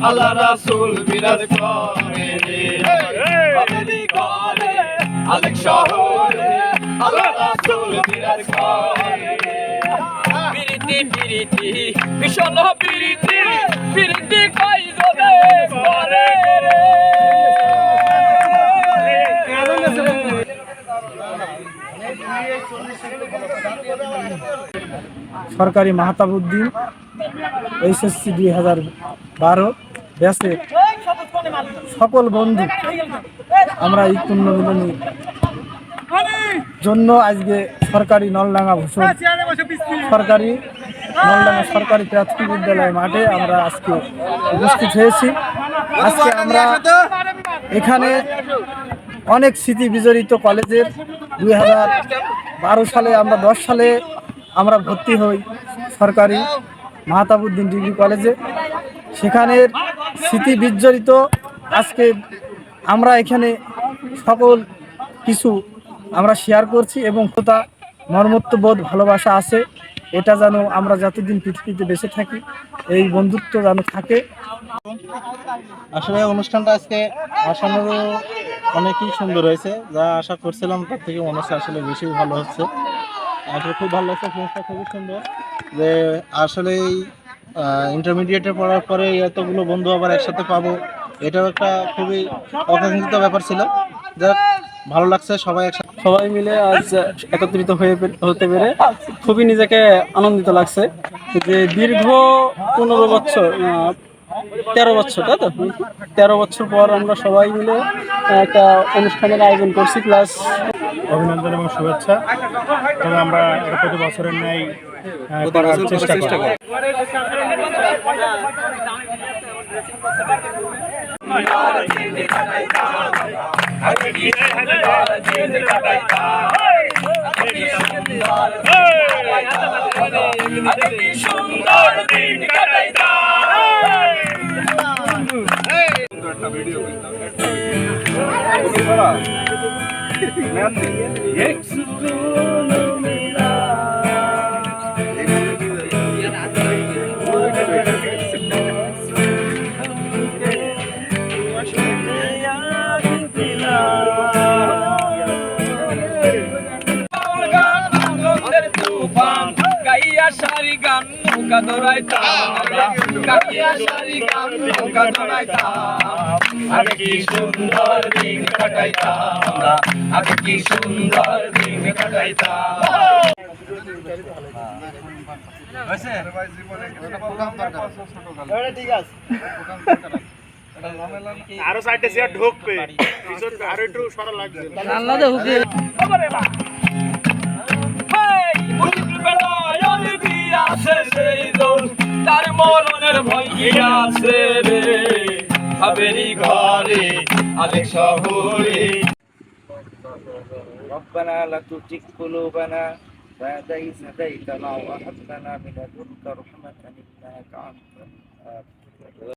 আল্লাহ রাসূল বিরাজ করে রে আবেদি ঘরে আলেক শহরে আল্লাহ রাসূল বিরাজ করে রে পিরিতি পিরিতি ভীষণ পিরিতি পিরিতি কই গলে করে রে সরকারি মাহতাবউদ্দিন এইচএসসি 2012 ব্যাচের সকল বন্ধু আমরা এই পুণ্যমিলনী জন্য আজকে সরকারি নলডাঙ্গা ভূষণ সরকারি নলডাঙ্গা সরকারি প্রাথমিক বিদ্যালয় মাঠে আমরা আজকে উপস্থিত হয়েছি। আজকে আমরা এখানে অনেক স্মৃতি বিজড়িত কলেজের 2012 সালে আমরা 10 সালে আমরা ভর্তি হই সরকারি মাহতাবউদ্দিন ডিগ্রি কলেজে। সেখানের স্মৃতি বিজড়িত আজকে আমরা এখানে সকল কিছু আমরা শেয়ার করছি এবং কোথা মর্মত্ববোধ ভালোবাসা আছে, এটা যেন আমরা যতদিন পৃথিবীতে বেঁচে থাকি এই বন্ধুত্ব যেন থাকে। আসলে অনুষ্ঠানটা আজকে আসানোরও অনেকই সুন্দর হয়েছে, যা আশা করছিলাম তার থেকে মনে হচ্ছে আসলে বেশি ভালো হচ্ছে। আসলে খুব ভালো লাগছে, জিনিসটা খুবই সুন্দর যে আসলে এই ইন্টারমিডিয়েটে পড়ার পরে এতগুলো বন্ধু আবার একসাথে পাবো, এটাও একটা খুবই অকাঙ্ক্ষিত ব্যাপার ছিল। যা ভালো লাগছে, সবাই মিলে আজ একত্রিত হতে পেরে খুবই নিজেকে আনন্দিত লাগছে যে দীর্ঘ 13 বছর 13 বছর, তাই তো 13 বছর পর আমরা সবাই মিলে একটা অনুষ্ঠানের আয়োজন করছি। প্লাস অভিনন্দন এবং শুভেচ্ছা। তবে আমরা এটা প্রতি বছরের ন্যায় করার চেষ্টা করি। সারি গান নৌকা দৌড়াইতাম, কাটিয়া সারি গান নৌকা দৌড়াইতাম, আগে কি সুন্দর দিন কাটাইতাম আমরা, আগে কি সুন্দর দিন কাটাইতাম। আরো সাইডে চেয়ার ঢুকবে, আরো একটু সরা লাগবে। তার মরণের ভয় আছে রে হাবেরি ঘরে আলেক শহরে। ربنا لا تزغ قلوبنا بعد إذ هديتنا وهب لنا من لدنك رحمة إنك أنت الوهاب